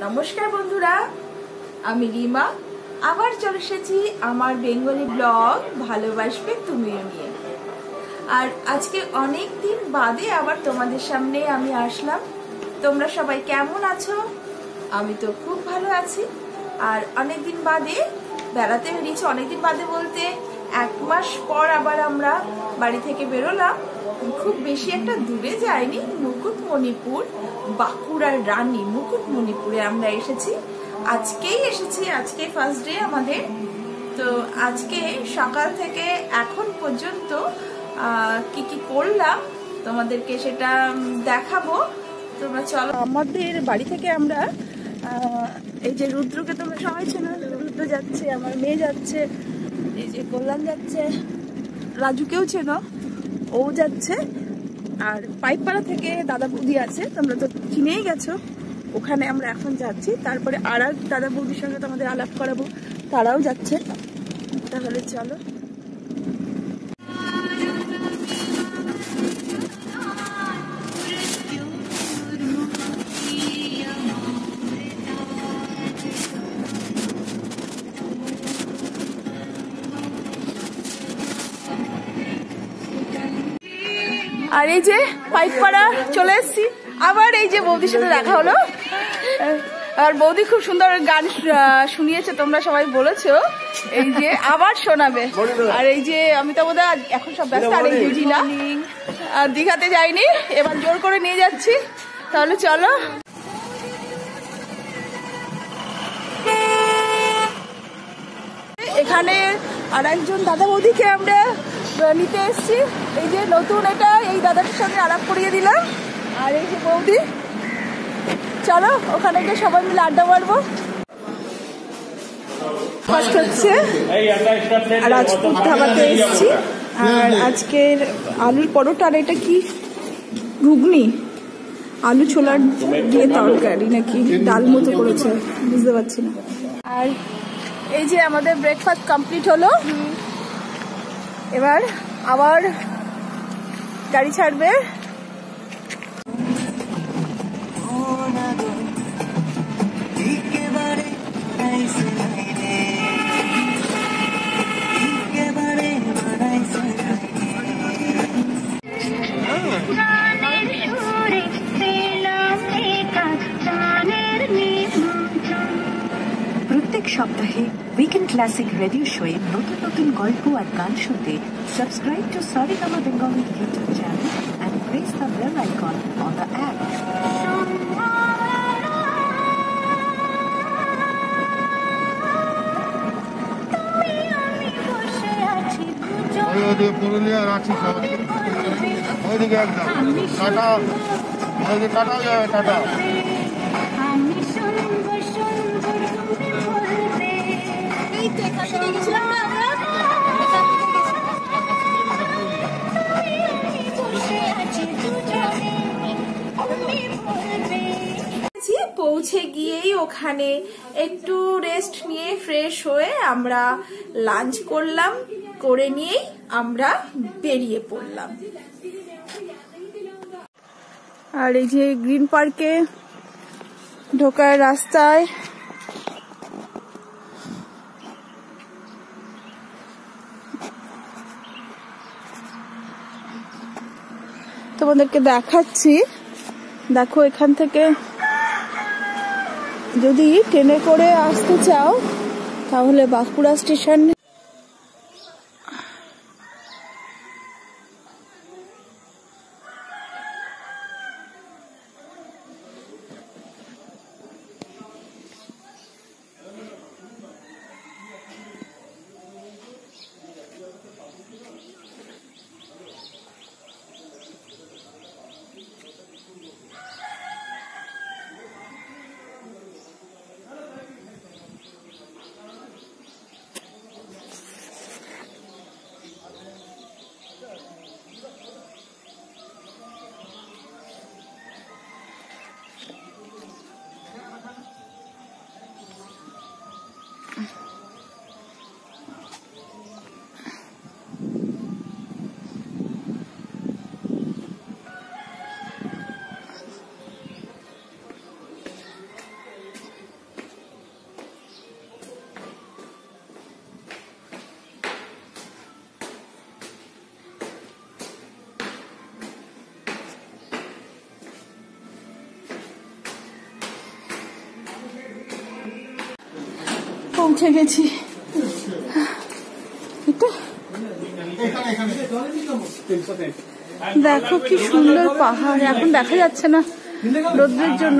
নমস্কার বন্ধুরা, আমি রিমা আবার চলে এসেছি আমার বেঙ্গলি ব্লগ ভালোবাসবে তুমিও নিয়ে। আর আজকে অনেক দিন বাদে আবার তোমাদের সামনে আমি আসলাম। তোমরা সবাই কেমন আছো? আমি তো খুব ভালো আছি। আর অনেক দিন বাদে বেড়াতে বেরিয়েছি, অনেকদিন বাদে বলতে 1 মাস পর আবার আমরা বাড়ি থেকে বেরোলাম। খুব বেশি একটা দূরে যাইনি, মুকুটমণিপুর, বাঁকুড়ার রানী মুকুটমণিপুরে আমরা এসেছি। আজকে ফার্স্ট ডে আমাদের। তো আজকে সকাল থেকে এখন পর্যন্ত কি কি করলাম তোমাদেরকে সেটা দেখাবো। তোমরা চলো। আমাদের বাড়ি থেকে আমরা এই যে রুদ্রকে তোমরা সবাই চেনো, রুদ্র যাচ্ছে, আমার মেয়ে যাচ্ছে, এই যে কল্যাণ যাচ্ছে, রাজুকেও চেনো, ও যাচ্ছে। আর পাইকপাড়া থেকে দাদা বৌদি আছে, তোমরা তো চিনেই গেছো, ওখানে আমরা এখন যাচ্ছি। তারপরে আর এক দাদা বৌদির সঙ্গে তোমাদের আলাপ করাবো, তারাও যাচ্ছে। তাহলে চলো। আর এই যে পাইকপাড়া চলে এসছি, আবার এই যে বৌদির সাথে দেখা হলো। আর বৌদি খুব সুন্দর গান শুনিয়েছে, তোমরা সবাই বলেছো, এই যে আবার শোনাবে। আর এই যে আমি তো বোধ এখন সব ব্যস্ত। আর এই যে না, আর দীঘাতে যাইনি, এবার জোর করে নিয়ে যাচ্ছি। তাহলে চলো। এখানে আর একজন দাদা বৌদিকে আমরা নিতে এসছি। এই যে নতুন, এটা এই দাদাটির সঙ্গে আলাপ করিয়ে দিলাম। আর এই যে বৌদি, চলো ওখানে গিয়ে সবাই মিলে আড্ডা মারবো। ফার্স্ট হচ্ছে রাজপুত ধাবাতে এসছি। আর আজকের আলুর পরোটা, আর এটা কি ঘুগনি, আলু ছোলার দিয়ে তরকারি নাকি ডাল মতো করেছে, বুঝতে পারছি না। আর এই যে আমাদের ব্রেকফাস্ট কমপ্লিট হলো। এবার আবার গাড়ি ছাড়বে। প্রত্যেক সপ্তাহে উইকেন্ড ক্লাসিক রেডিও শোয়ে নতুন নতুন গল্প আর গান শুনতে subscribe to Saregama Bengali YouTube channel and press the bell icon on the app. Purulia Ranchi ওইদিকে একদম টাটা, ওইদিকে টাটাও যাবে, টাটা। পৌঁছে গিয়েই ওখানে একটু রেস্ট নিয়ে ফ্রেশ হয়ে আমরা লাঞ্চ করলাম, করে নিয়েই আমরা বেরিয়ে পড়লাম। আর এই যে গ্রিন পার্কে ঢোকার রাস্তায় তোমাদেরকে দেখাচ্ছি। দেখো, এখান থেকে যদি ট্রেনে করে আসতে চাও তাহলে বাঁকুড়া স্টেশন পৌঁছে গেছি। দেখো কি সুন্দর পাহাড়, এখন দেখা যাচ্ছে না রোদ্রের জন্য,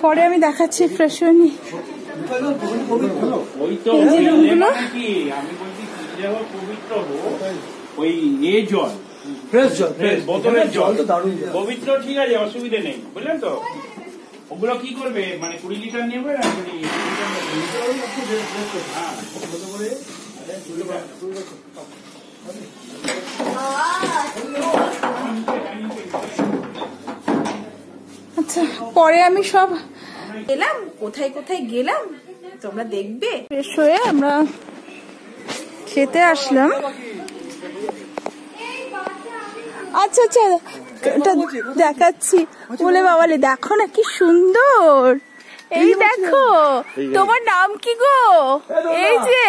পরে আমি দেখাচ্ছি ফ্রেশ হয়ে নি। এই যে রুমগুলো, ওই এ জল ফ্রেশ জল, বোতলের জল তো দারুণ পবিত্র, ঠিক আছে, অসুবিধা নেই, বুঝলেন তো। ওগুলো কি করবে, মানে 20 লিটার নেবে না, 20 আচ্ছা পরে আমি সব গেলাম, কোথায় কোথায় গেলাম তোমরা দেখবে। ফ্রেশ হয়ে আমরা খেতে আসলাম। আচ্ছা আচ্ছা এটা দেখাচ্ছি, বলে বাবালে দেখো না কি সুন্দর। এই দেখো, তোমার নাম কি গো? এই যে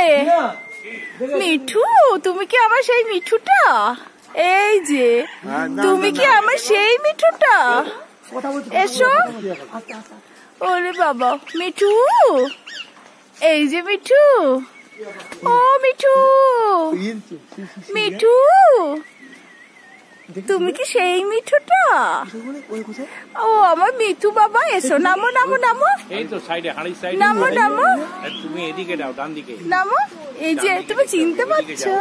মিঠু, তুমি কি আমার সেই মিঠুটা? এই যে তুমি কি আমার সেই মিঠুটা? এসো। ওরে বাবা মিঠু, এই যে মিঠু, ও মিঠু, মিঠু তুমি কি সেই মিঠুটা? ও আমার মিঠু বাবা, এসো, নামো নামো নামো, এই তো সাইডে, হাড়ি সাইডে নামো নামো, তুমি এদিকে যাও, ডান দিকে নামো। এই যে তুমি চিনতে পারছো?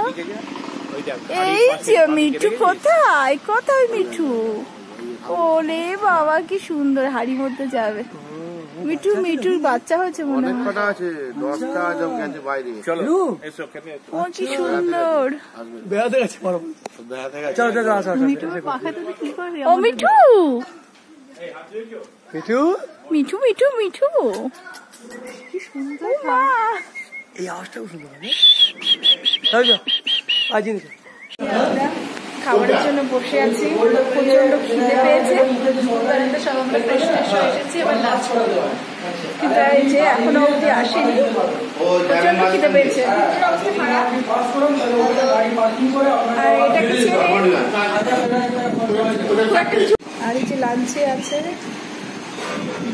এই যে মিঠু, কোথায় কোথায় মিঠু? ওরে বাবা কি সুন্দর, হাড়ির মধ্যে যাবে। মিঠু, মিঠুর বাচ্চা হয়েছে মনে হয়। কটা আছে, 10টা সব গেছে বাইরে। চলো এসো খেতে। ও কি সুন্দর। বেড়াতে গেছে, বেড়াতে গেছে। চলো চলো আসো। ও মিঠু, মিঠু, মিঠু মিঠু মিঠু, কি সুন্দর মা। এই আওয়াজটা খুব সুন্দর। তাই তো আজ জিনিস খাবারের জন্য বসে আছি, প্রচন্ড খিদে পেয়েছে, সব আমরা ফ্রেশ ফ্রেশ হয়ে এসেছি, এবার লাঞ্চ করবো। কিন্তু এই যে এখনো অবধি আসেনি, প্রচন্ড খিদে পেয়েছে। আর এটা কি ছেড়ে, আর এই যে লাঞ্চে আছে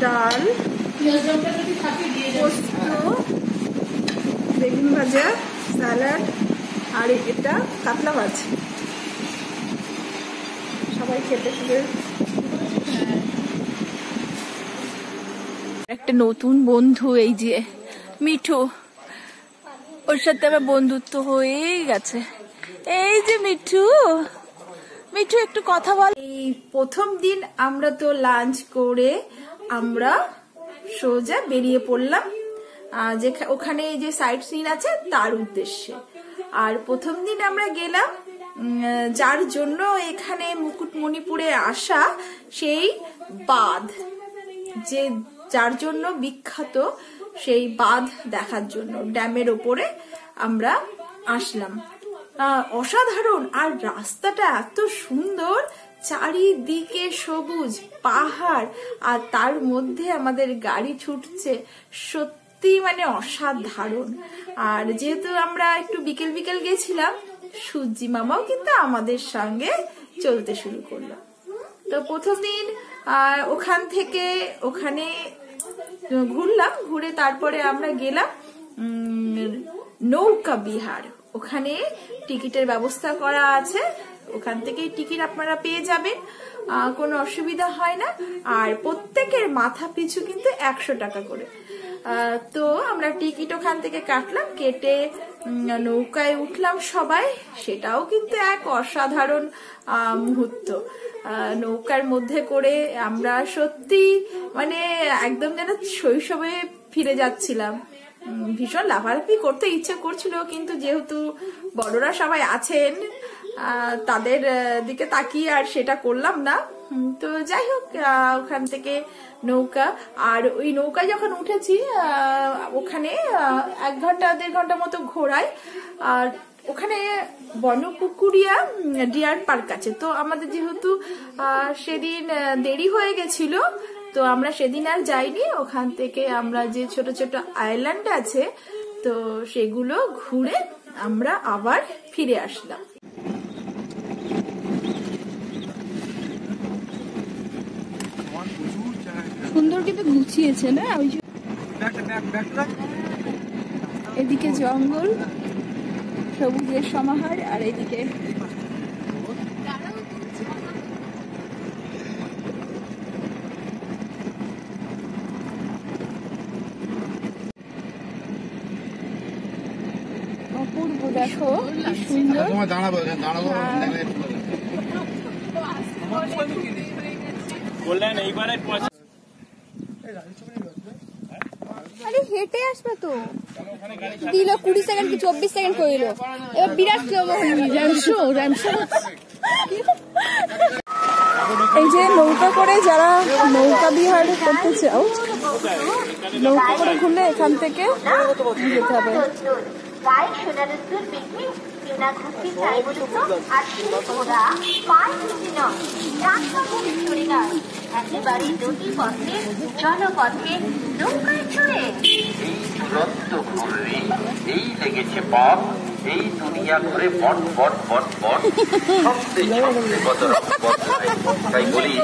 ডাল, পোস্ত, বেগুন ভাজা, স্যালাড, আর এটা কাতলা মাছ। সবাই খেতে শুরু। একটা নতুন বন্ধু, এই যে মিঠু, ওর সাথে আমার বন্ধুত্ব হয়েই গেছে। এই যে মিঠু, মিঠু একটু কথা বল। এই প্রথম দিন আমরা তো লাঞ্চ করে আমরা সোজা বেরিয়ে পড়লাম যে ওখানে যে সাইট সিন আছে তার উদ্দেশ্যে। আর প্রথম দিন আমরা গেলাম যার জন্য এখানে মুকুটমণিপুরে আসা, সেই বাঁধ, যে যার জন্য বিখ্যাত সেই বাঁধ দেখার জন্য ড্যামের ওপরে আমরা আসলাম। অসাধারণ, আর রাস্তাটা এত সুন্দর, চারিদিকে সবুজ পাহাড়, আর তার মধ্যে আমাদের গাড়ি ছুটছে, সত্যি মানে অসাধারণ। আর যেহেতু আমরা একটু বিকেল বিকেল গেছিলাম, সূর্যি মামাও কিন্তু আমাদের সঙ্গে চলতে শুরু করলো। তো প্রথম দিন ওখান থেকে ওখানে ঘুরলাম, ঘুরে তারপরে আমরা গেলাম নৌকা বিহার। ওখানে টিকিটের ব্যবস্থা করা আছে, ওখান থেকে টিকিট আপনারা পেয়ে যাবেন, কোনো অসুবিধা হয় না। আর প্রত্যেকের মাথা পিছু কিন্তু 100 টাকা করে। তো আমরা টিকিট ওখান থেকে কাটলাম, কেটে নৌকায় উঠলাম সবাই। সেটাও কিন্তু এক অসাধারণ মুহূর্ত। নৌকার মধ্যে করে আমরা সত্যি মানে একদম যেন শৈশবে ফিরে যাচ্ছিলাম। ভীষণ লাফালাফি করতে ইচ্ছে করছিল, কিন্তু যেহেতু বড়রা সবাই আছেন তাদের দিকে তাকিয়ে আর সেটা করলাম না। তো যাই হোক, ওখান থেকে নৌকা, আর ওই নৌকায় যখন উঠেছি ওখানে 1 ঘন্টা 1.5 ঘন্টা মতো ঘোরায়। আর ওখানে বনপুকুরিয়া ডিয়ার পার্ক আছে। তো আমাদের যেহেতু সেদিন দেরি হয়ে গেছিল, তো আমরা সেদিন আর যাইনি। ওখান থেকে আমরা যে ছোট ছোট আইল্যান্ড আছে, তো সেগুলো ঘুরে আমরা আবার ফিরে আসলাম। সুন্দর কিন্তু গুছিয়েছে না ওই এদিকে জঙ্গল সবুজের সমাহার আর এদিকে অপূর্ব, দেখো কি সুন্দর। আরে হেঁটে আসবে তো, দিল 20 সেকেন্ড কি 24 সেকেন্ড কইল, এবার বিরাট র্যামশো। এই যে নৌকা করে যারা নৌকা বিহার করতে চাও, নৌকা করে ঘুরলে এখান থেকে যেতে হবে। জনপথে নৌকায় চড়ে এই লেগেছে পাপ, এই দুনিয়া ঘুরে বট বট বট বট তাই বলি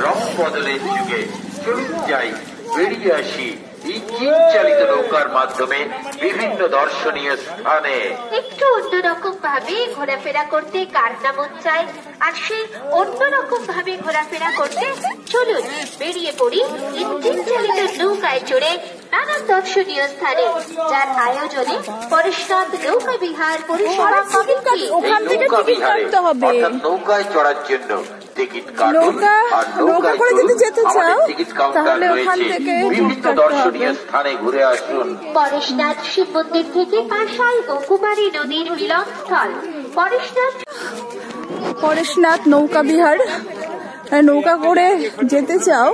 রং বদলের যুগে চলুন যাই, বেরিয়ে আসি এই চিন চালিত নৌকার মাধ্যমে বিভিন্ন দর্শনীয় স্থানে। একটু অন্যরকম ভাবে ঘোরাফেরা করতে কার না মন চায়, আর সেই অন্যরকম ভাবে ঘোরাফেরা করতে চলুন বেরিয়ে পড়ি এই চিন চালিত নৌকায় চড়ে নানান দর্শনীয় স্থানে, যার আয়োজনে পরেশনাথ নৌকা বিহার পরিষেবা কমিটি। ওখান থেকে টিকিট কাটতে হবে, নৌকায় চড়ার জন্য টিকিট কাটুন, আর নৌকা করে যদি যেতে চাও তাহলে ওখান থেকে বিভিন্ন দর্শনীয় স্থানে ঘুরে আসুন। পরেশনাথ শিব মন্দির থেকে কাঁসাই ও কুমারী নদীর মিলনস্থল পরেশনাথ নৌকা বিহার। নৌকা করে যেতে চাও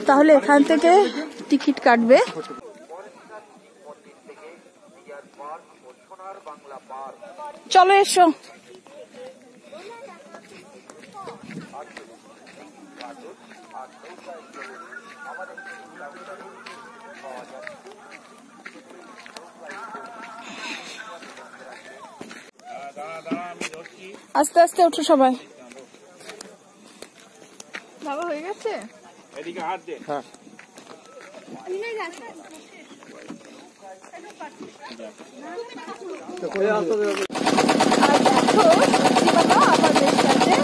তাহলে এখান থেকে টিকিট কাটবে। চলো এসো। আস্তে আস্তে ওঠো সবাই। বাবা হয়ে গেছে, এদিকে হাত দে। হ্যাঁ আর দেখো বাবা আমাদের সাথে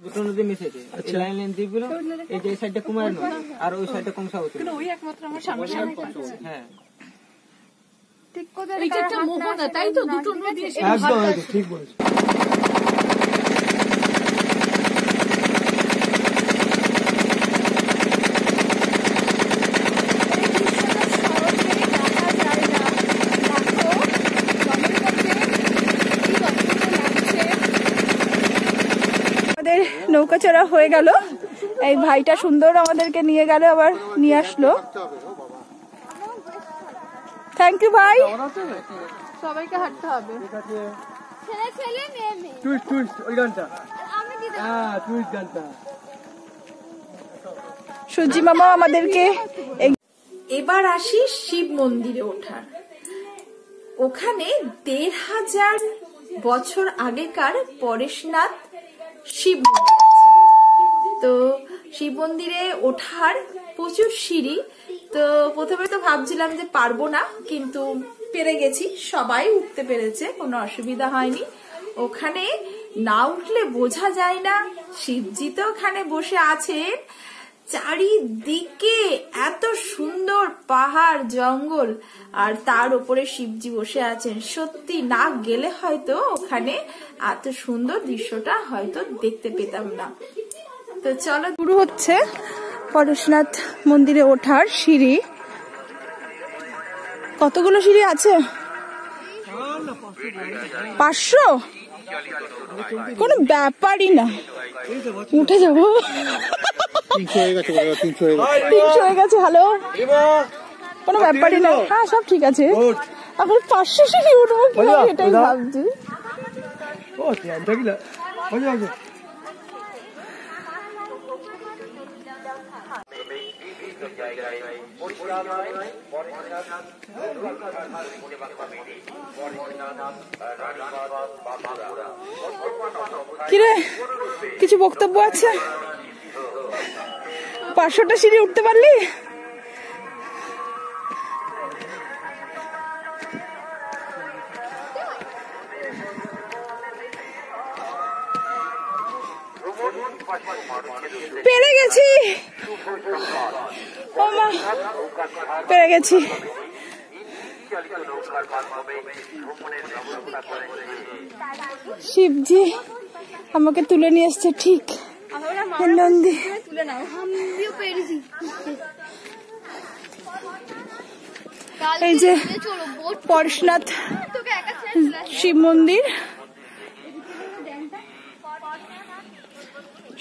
দুটো নদী মিশেছে। লাইন লাইন দ্বীপগুলো এই যে সাইডটা কুমার নদী আর ওই সাইডটা কংসাবতী। ওই একমাত্র আমার সামনে হ্যাঁ ঠিক করে এটা মোহনা, তাই তো দুটো নদী একদম ঠিক বলেছো। নৌকা চড়া হয়ে গেল। এই ভাইটা সুন্দর আমাদেরকে নিয়ে গেল, আবার নিয়ে আসলো। থ্যাংক ইউ ভাই। সবাইকে হাঁটতে হবে। সূর্যি মামা আমাদেরকে। এবার আসি শিব মন্দিরে ওঠার। ওখানে ১৫০০ বছর আগেকার পরেশনাথ শিব মন্দির আছে। তো শিব মন্দিরে ওঠার প্রচুর সিঁড়ি। তো প্রথমে তো ভাবছিলাম যে পারবো না, কিন্তু পেরে গেছি, সবাই উঠতে পেরেছে, কোনো অসুবিধা হয়নি। ওখানে না উঠলে বোঝা যায় না, শিবজি তো ওখানে বসে আছেন, চারিদিকে এত সুন্দর পাহাড় জঙ্গল, আর তার উপরে শিবজি বসে আছেন। সত্যি না গেলে হয়তো ওখানে এত সুন্দর দৃশ্যটা হয়তো দেখতে পেতাম না। তো চলো, শুরু হচ্ছে পরেশনাথ মন্দিরে ওঠার সিঁড়ি। কতগুলো সিঁড়ি আছে? 500? কোনো ব্যাপারই না, উঠে যাবো। 300 হয়ে গেছে। হ্যালো, কোনো ব্যাপারই না। হ্যাঁ, সব ঠিক আছে। এখন 500 সিঁড়ি উঠবো কিভাবে এটাই ভাবছি। কিরে, কিছু বক্তব্য আছে? 500টা সিঁড়ি উঠতে পারলি? পেরে গেছি, ও মা, পেরে গেছি। শিবজি আমাকে তুলে নিয়ে এসছে, ঠিক নন্দী। এই যে পরেশনাথ শিব মন্দির,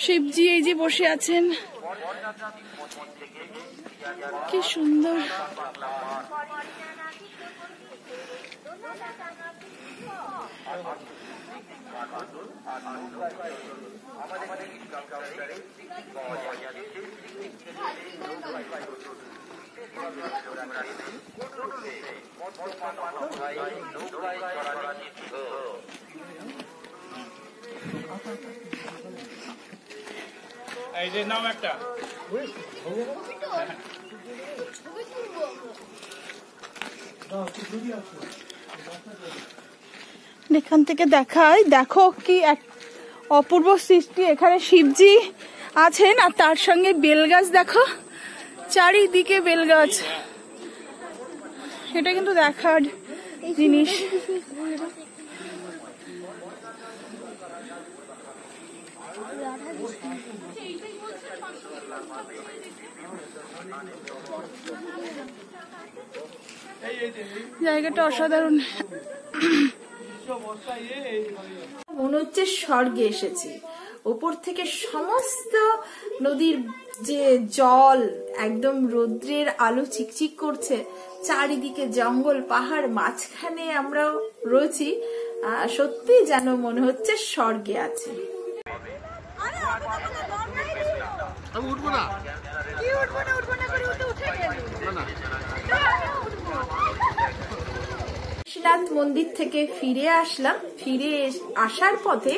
শিবজি এই যে বসে আছেন, কি সুন্দর। এই যে নাম একটা এখান থেকে দেখাই, দেখো কি এক অপূর্ব সৃষ্টি। এখানে শিবজি আছেন আর তার সঙ্গে বেলগাছ, দেখো চারিদিকে বেলগাছ। এটা কিন্তু দেখার জিনিস। জায়গাটা অসাধারণ, মনে হচ্ছে স্বর্গে এসেছি। উপর থেকে সমস্ত নদীর যে জল একদম রৌদ্রের আলো চিকচিক করছে, চারিদিকে জঙ্গল পাহাড়, মাঝখানে আমরা রয়েছি। সত্যি যেন মনে হচ্ছে স্বর্গে আছে। আমি উঠবো না, পরেশনাথ মন্দির থেকে ফিরে আসলাম। ফিরে আসার পথে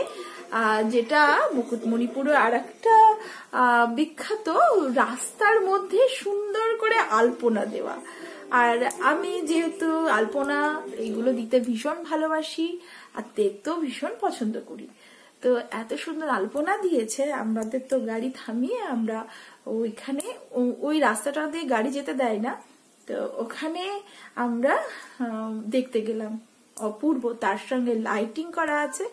যেটা মুকুটমণিপুরে আর একটা বিখ্যাত রাস্তার মধ্যে সুন্দর করে আলপনা দেওয়া। আর আমি যেহেতু আলপনা এগুলো দিতে ভীষণ ভালোবাসি আর দেখতেও ভীষণ পছন্দ করি, তো এত সুন্দর আলপনা দিয়েছে। আমাদের তো গাড়ি থামিয়ে আমরা ওইখানে, ওই রাস্তাটা দিয়ে গাড়ি যেতে দেয় না, তো ওখানে আমরা দেখতে গেলাম। অপূর্ব, তার সঙ্গে লাইটিং করা আছে।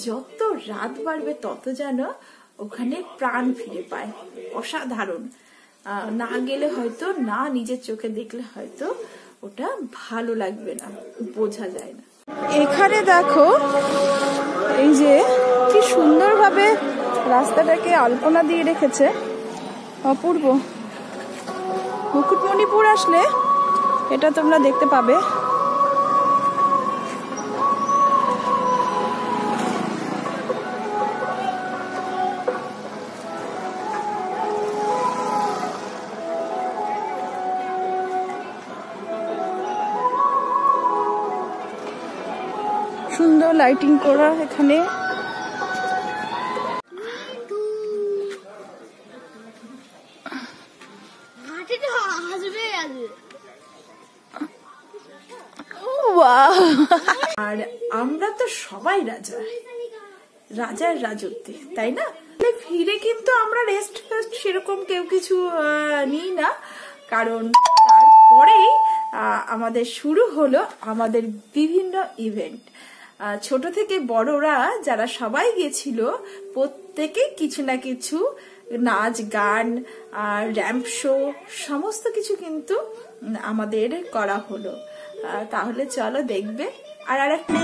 যত রাত বাড়বে তত যেন ওখানে প্রাণ ফিরে পায়। অসাধারণ। না গেলে হয়তো, না নিজের চোখে দেখলে হয়তো ওটা ভালো লাগবে না, বোঝা যায় না। এখানে দেখো এই যে কি সুন্দরভাবে রাস্তাটাকে আলপনা দিয়ে রেখেছে, অপূর্ব। মুকুটমণিপুর আসলে এটা তোমরা দেখতে পাবে। সুন্দর লাইটিং করা এখানে। আর আমরা তো সবাই রাজা, রাজার রাজত্বে, তাই না? ফিরে কিন্তু আমরা রেস্ট সেরকম কেউ কিছু নিই না, কারণ তারপরেই আমাদের শুরু হলো আমাদের বিভিন্ন ইভেন্ট। ছোট থেকে বড়রা যারা সবাই গেছিল, প্রত্যেকে কিছু না কিছু নাচ গান আর র্যাম্প শো সমস্ত কিছু কিন্তু আমাদের করা হলো। তাহলে চলো দেখবে। আর আরেকটা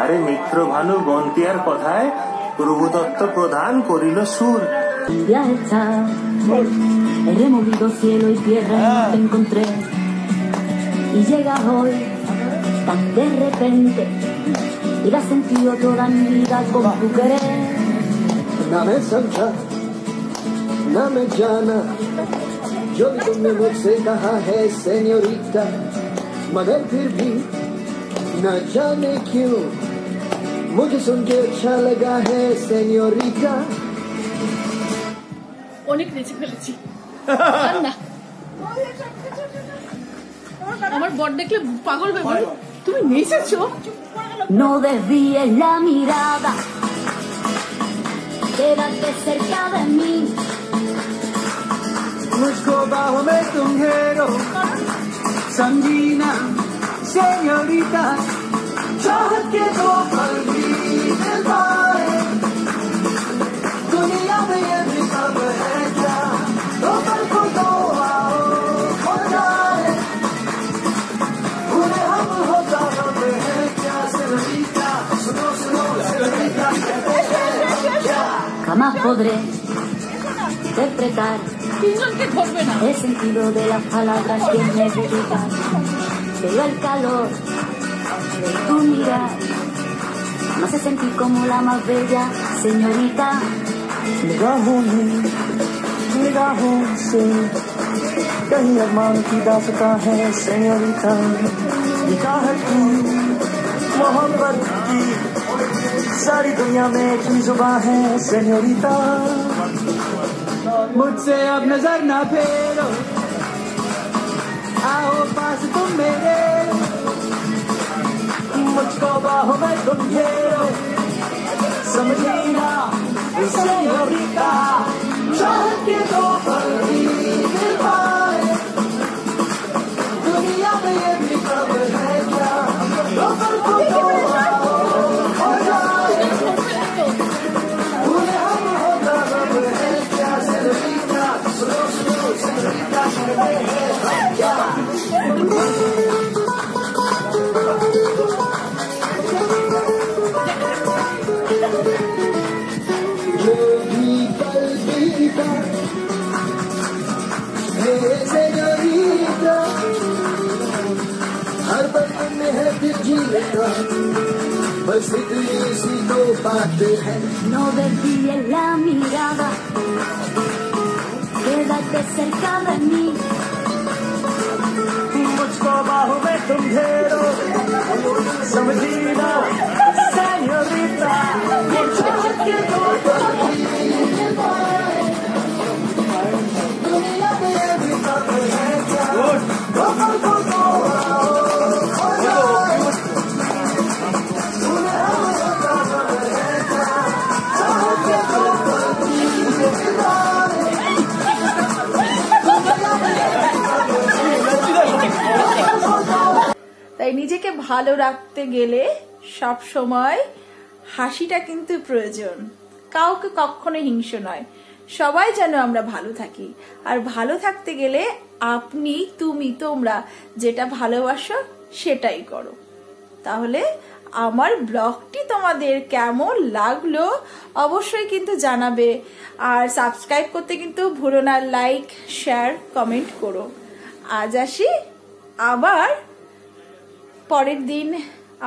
আরে মিত্র ভানু বন্তিয়ার কথায় প্রভুদত্ত প্রধান করিল সুর। He removido cielo y tierra y no te encontré. Y llegas hoy tan de repente y la has sentido toda mi vida con tu querer. ना मैं समझा ना मैं जाना जो भी तुमने मुझसे कहा है सेन्योरिटा, मगर फिर भी न जाने क्यों मुझे सुन के अच्छा लगा है सेन्योरिटा। অনেক নেচে ফেলেছি, না আমার বর দেখলে পাগল হয়ে যাবে। তুমি নেচেছো? No desvíes la mirada, quédate cerca de mí. मुझको बाहों में तुम घेरो समझीना सेन्योरिटा, चाहत के दो पल भी मिल पाए दुनिया में ये भी सब है क्या, दो पल को दो आओ हो जाए पूरे हम होता हम है क्या सेन्योरिटा, सुनो सुनो senorita Jamás podré interpretar el sentido de las palabras que me dedican, pero el calor de tu mirar me hace sentir como la más bella señorita. निगाहों से कहीं अरमान की दास्तां है सेन्योरिटा, निकाहत की मोहब्बत की सारी दुनिया में एक ही जुबां है सेन्योरिटा। मुझसे अब नजर ना फेरो, आओ पास तुम मेरे, मुझको बाहों में तुम घेरो समझीना सेन्योरिटा, चाहत के दो पल भी मिल यात्रा हर बर्तन में है फिर जीने का बस इतनी सी तो बात है No desvíes la mirada, quédate cerca de mí. मुझको बाहों में तुम घेरो समझीना सेñorita ये चाहत के दो दुनिया में भी तक है क्या তাই নিজেকে ভালো রাখতে গেলে সব সময় হাসিটা কিন্তু প্রয়োজন, কাউকে কখনো হিংসা নয়, সবাই যেন আমরা ভালো থাকি। আর ভালো থাকতে গেলে আপনি তুমি তোমরা যেটা ভালোবাসো সেটাই করো। তাহলে আমার ব্লগটি তোমাদের কেমন লাগলো অবশ্যই কিন্তু জানাবে, আর সাবস্ক্রাইব করতে কিন্তু ভুলো না, লাইক শেয়ার কমেন্ট করো। আজ আসি, আবার পরের দিন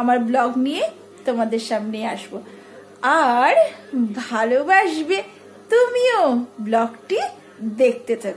আমার ব্লগ নিয়ে তোমাদের সামনে আসবো, আর ভালোবাসবে তুমিও ব্লগটি দেখতে থাকো।